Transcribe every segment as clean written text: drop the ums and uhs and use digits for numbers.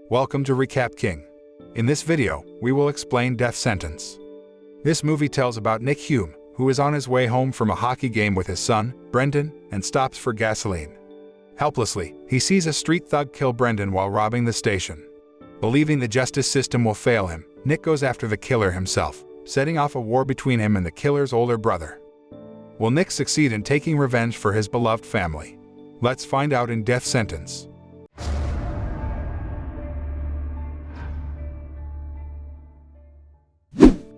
Welcome to Recap King. In this video, we will explain Death Sentence. This movie tells about Nick Hume, who is on his way home from a hockey game with his son, Brendan, and stops for gasoline. Helplessly, he sees a street thug kill Brendan while robbing the station. Believing the justice system will fail him, Nick goes after the killer himself, setting off a war between him and the killer's older brother. Will Nick succeed in taking revenge for his beloved family? Let's find out in Death Sentence.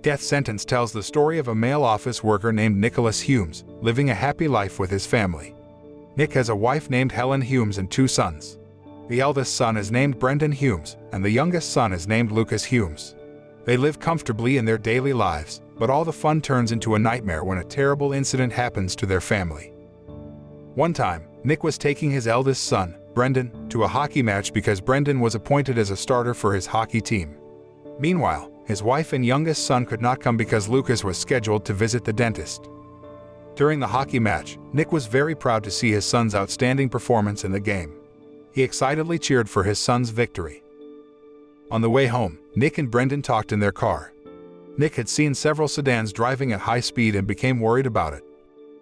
Death Sentence tells the story of a male office worker named Nicholas Humes, living a happy life with his family. Nick has a wife named Helen Humes and two sons. The eldest son is named Brendan Humes, and the youngest son is named Lucas Humes. They live comfortably in their daily lives, but all the fun turns into a nightmare when a terrible incident happens to their family. One time, Nick was taking his eldest son, Brendan, to a hockey match because Brendan was appointed as a starter for his hockey team. Meanwhile, his wife and youngest son could not come because Lucas was scheduled to visit the dentist. During the hockey match, Nick was very proud to see his son's outstanding performance in the game. He excitedly cheered for his son's victory. On the way home, Nick and Brendan talked in their car. Nick had seen several sedans driving at high speed and became worried about it.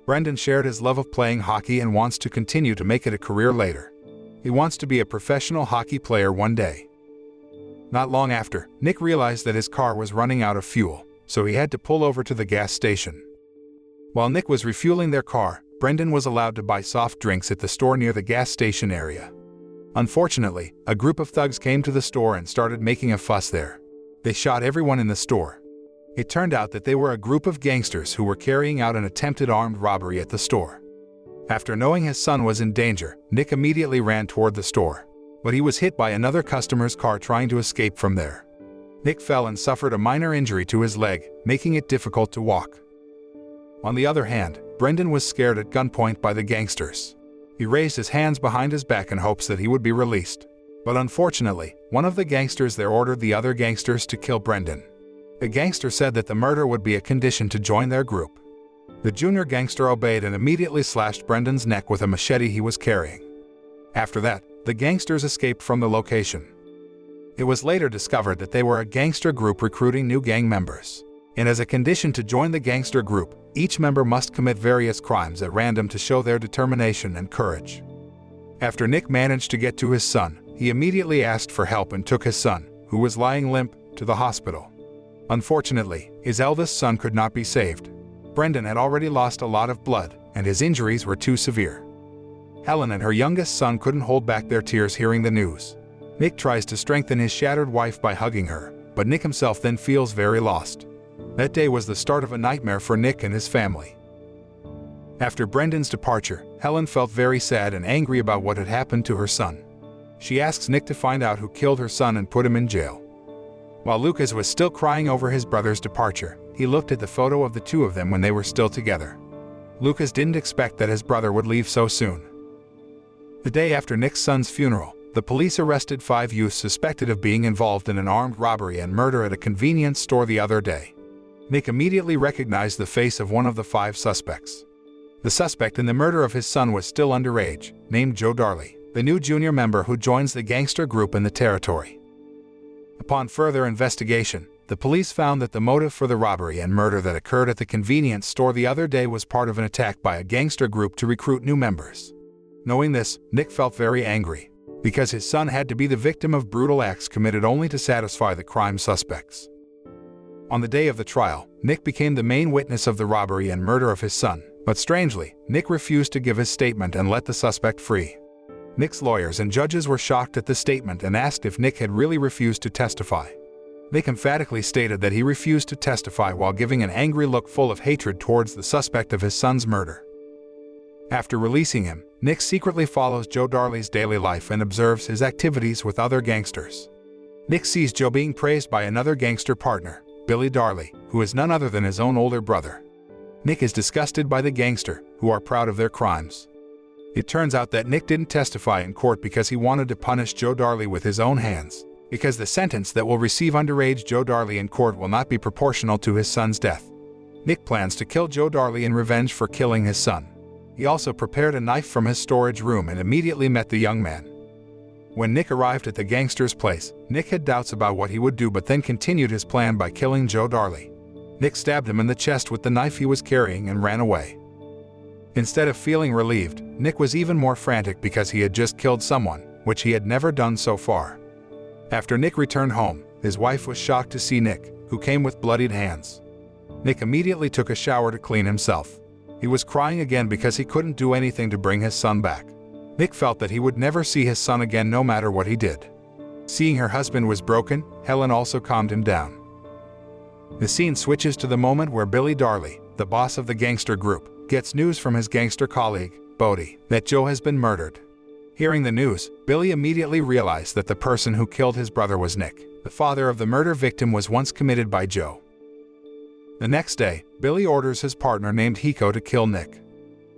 Brendan shared his love of playing hockey and wants to continue to make it a career later. He wants to be a professional hockey player one day. Not long after, Nick realized that his car was running out of fuel, so he had to pull over to the gas station. While Nick was refueling their car, Brendan was allowed to buy soft drinks at the store near the gas station area. Unfortunately, a group of thugs came to the store and started making a fuss there. They shot everyone in the store. It turned out that they were a group of gangsters who were carrying out an attempted armed robbery at the store. After knowing his son was in danger, Nick immediately ran toward the store. But he was hit by another customer's car trying to escape from there. Nick fell and suffered a minor injury to his leg, making it difficult to walk. On the other hand, Brendan was scared at gunpoint by the gangsters. He raised his hands behind his back in hopes that he would be released. But unfortunately, one of the gangsters there ordered the other gangsters to kill Brendan. The gangster said that the murder would be a condition to join their group. The junior gangster obeyed and immediately slashed Brendan's neck with a machete he was carrying. After that, the gangsters escaped from the location. It was later discovered that they were a gangster group recruiting new gang members. And as a condition to join the gangster group, each member must commit various crimes at random to show their determination and courage. After Nick managed to get to his son, he immediately asked for help and took his son, who was lying limp, to the hospital. Unfortunately, his eldest son could not be saved. Brendan had already lost a lot of blood, and his injuries were too severe. Helen and her youngest son couldn't hold back their tears hearing the news. Nick tries to strengthen his shattered wife by hugging her, but Nick himself then feels very lost. That day was the start of a nightmare for Nick and his family. After Brendan's departure, Helen felt very sad and angry about what had happened to her son. She asks Nick to find out who killed her son and put him in jail. While Lucas was still crying over his brother's departure, he looked at the photo of the two of them when they were still together. Lucas didn't expect that his brother would leave so soon. The day after Nick's son's funeral, the police arrested 5 youths suspected of being involved in an armed robbery and murder at a convenience store the other day. Nick immediately recognized the face of one of the 5 suspects. The suspect in the murder of his son was still underage, named Joe Darley, the new junior member who joins the gangster group in the territory. Upon further investigation, the police found that the motive for the robbery and murder that occurred at the convenience store the other day was part of an attack by a gangster group to recruit new members. Knowing this, Nick felt very angry, because his son had to be the victim of brutal acts committed only to satisfy the crime suspects. On the day of the trial, Nick became the main witness of the robbery and murder of his son, but strangely, Nick refused to give his statement and let the suspect free. Nick's lawyers and judges were shocked at the statement and asked if Nick had really refused to testify. Nick emphatically stated that he refused to testify while giving an angry look full of hatred towards the suspect of his son's murder. After releasing him, Nick secretly follows Joe Darley's daily life and observes his activities with other gangsters. Nick sees Joe being praised by another gangster partner, Billy Darley, who is none other than his own older brother. Nick is disgusted by the gangster, who are proud of their crimes. It turns out that Nick didn't testify in court because he wanted to punish Joe Darley with his own hands, because the sentence that will receive underage Joe Darley in court will not be proportional to his son's death. Nick plans to kill Joe Darley in revenge for killing his son. He also prepared a knife from his storage room and immediately met the young man. When Nick arrived at the gangster's place, Nick had doubts about what he would do but then continued his plan by killing Joe Darley. Nick stabbed him in the chest with the knife he was carrying and ran away. Instead of feeling relieved, Nick was even more frantic because he had just killed someone, which he had never done so far. After Nick returned home, his wife was shocked to see Nick, who came with bloodied hands. Nick immediately took a shower to clean himself. He was crying again because he couldn't do anything to bring his son back. Nick felt that he would never see his son again no matter what he did. Seeing her husband was broken, Helen also calmed him down. The scene switches to the moment where Billy Darley, the boss of the gangster group, gets news from his gangster colleague, Bodie, that Joe has been murdered. Hearing the news, Billy immediately realized that the person who killed his brother was Nick. The father of the murder victim was once committed by Joe. The next day, Billy orders his partner named Hiko to kill Nick.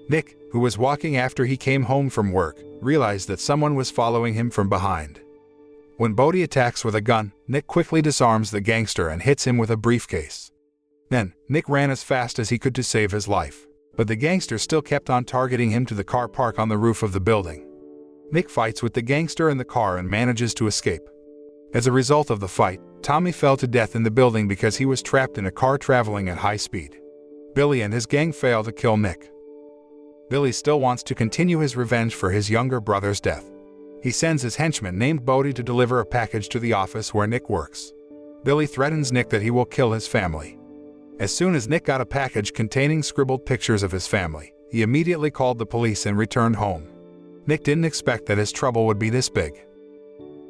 Nick, who was walking after he came home from work, realized that someone was following him from behind. When Bodie attacks with a gun, Nick quickly disarms the gangster and hits him with a briefcase. Then, Nick ran as fast as he could to save his life, but the gangster still kept on targeting him to the car park on the roof of the building. Nick fights with the gangster in the car and manages to escape. As a result of the fight, Tommy fell to death in the building because he was trapped in a car traveling at high speed. Billy and his gang fail to kill Nick. Billy still wants to continue his revenge for his younger brother's death. He sends his henchman named Bodie to deliver a package to the office where Nick works. Billy threatens Nick that he will kill his family. As soon as Nick got a package containing scribbled pictures of his family, he immediately called the police and returned home. Nick didn't expect that his trouble would be this big.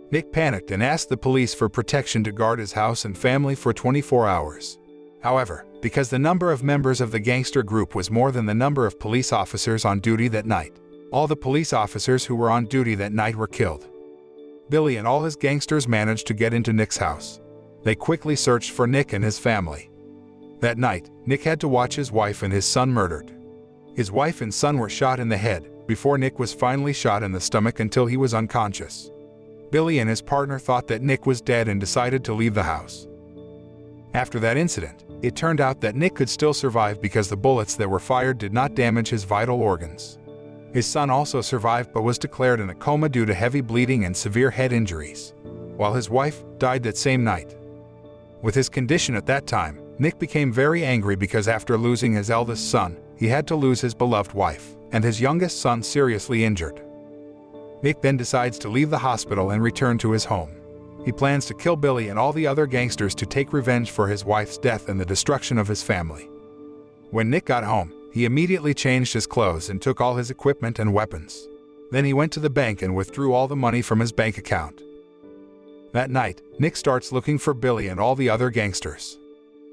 Nick panicked and asked the police for protection to guard his house and family for 24 hours. However, because the number of members of the gangster group was more than the number of police officers on duty that night, all the police officers who were on duty that night were killed. Billy and all his gangsters managed to get into Nick's house. They quickly searched for Nick and his family. That night, Nick had to watch his wife and his son murdered. His wife and son were shot in the head, before Nick was finally shot in the stomach until he was unconscious. Billy and his partner thought that Nick was dead and decided to leave the house. After that incident, it turned out that Nick could still survive because the bullets that were fired did not damage his vital organs. His son also survived but was declared in a coma due to heavy bleeding and severe head injuries, while his wife died that same night. With his condition at that time, Nick became very angry because after losing his eldest son, he had to lose his beloved wife, and his youngest son seriously injured. Nick then decides to leave the hospital and return to his home. He plans to kill Billy and all the other gangsters to take revenge for his wife's death and the destruction of his family. When Nick got home, he immediately changed his clothes and took all his equipment and weapons. Then he went to the bank and withdrew all the money from his bank account. That night, Nick starts looking for Billy and all the other gangsters.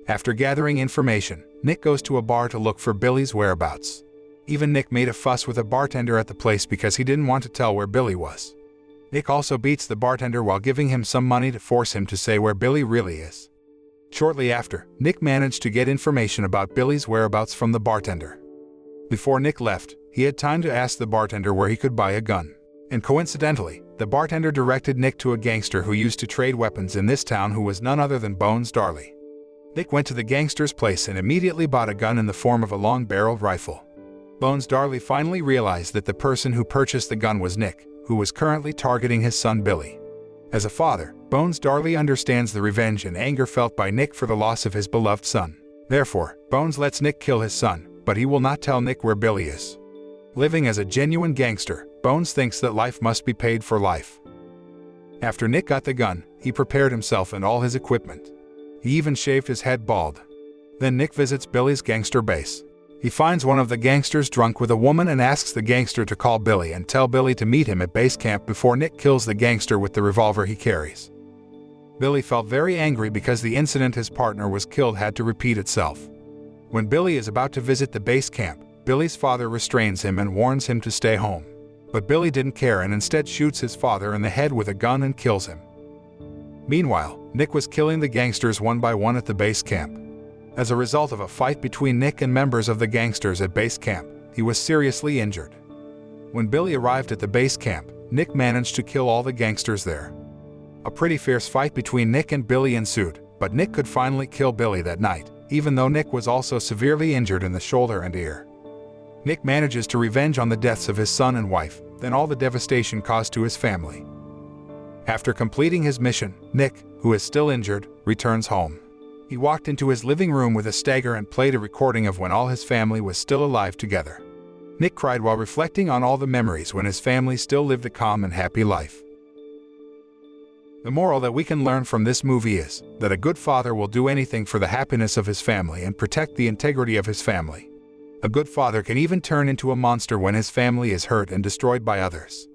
After gathering information, Nick goes to a bar to look for Billy's whereabouts. Even Nick made a fuss with a bartender at the place because he didn't want to tell where Billy was. Nick also beats the bartender while giving him some money to force him to say where Billy really is. Shortly after, Nick managed to get information about Billy's whereabouts from the bartender. Before Nick left, he had time to ask the bartender where he could buy a gun. And coincidentally, the bartender directed Nick to a gangster who used to trade weapons in this town who was none other than Bones Darley. Nick went to the gangster's place and immediately bought a gun in the form of a long-barreled rifle. Bones Darley finally realized that the person who purchased the gun was Nick, who was currently targeting his son Billy. As a father, Bones Darley understands the revenge and anger felt by Nick for the loss of his beloved son. Therefore, Bones lets Nick kill his son, but he will not tell Nick where Billy is. Living as a genuine gangster, Bones thinks that life must be paid for life. After Nick got the gun, he prepared himself and all his equipment. He even shaved his head bald. Then Nick visits Billy's gangster base. He finds one of the gangsters drunk with a woman and asks the gangster to call Billy and tell Billy to meet him at base camp before Nick kills the gangster with the revolver he carries. Billy felt very angry because the incident his partner was killed had to repeat itself. When Billy is about to visit the base camp, Billy's father restrains him and warns him to stay home. But Billy didn't care and instead shoots his father in the head with a gun and kills him. Meanwhile, Nick was killing the gangsters one by one at the base camp. As a result of a fight between Nick and members of the gangsters at base camp, he was seriously injured. When Billy arrived at the base camp, Nick managed to kill all the gangsters there. A pretty fierce fight between Nick and Billy ensued, but Nick could finally kill Billy that night, even though Nick was also severely injured in the shoulder and ear. Nick manages to revenge on the deaths of his son and wife, then all the devastation caused to his family. After completing his mission, Nick, who is still injured, returns home. He walked into his living room with a stagger and played a recording of when all his family was still alive together. Nick cried while reflecting on all the memories when his family still lived a calm and happy life. The moral that we can learn from this movie is that a good father will do anything for the happiness of his family and protect the integrity of his family. A good father can even turn into a monster when his family is hurt and destroyed by others.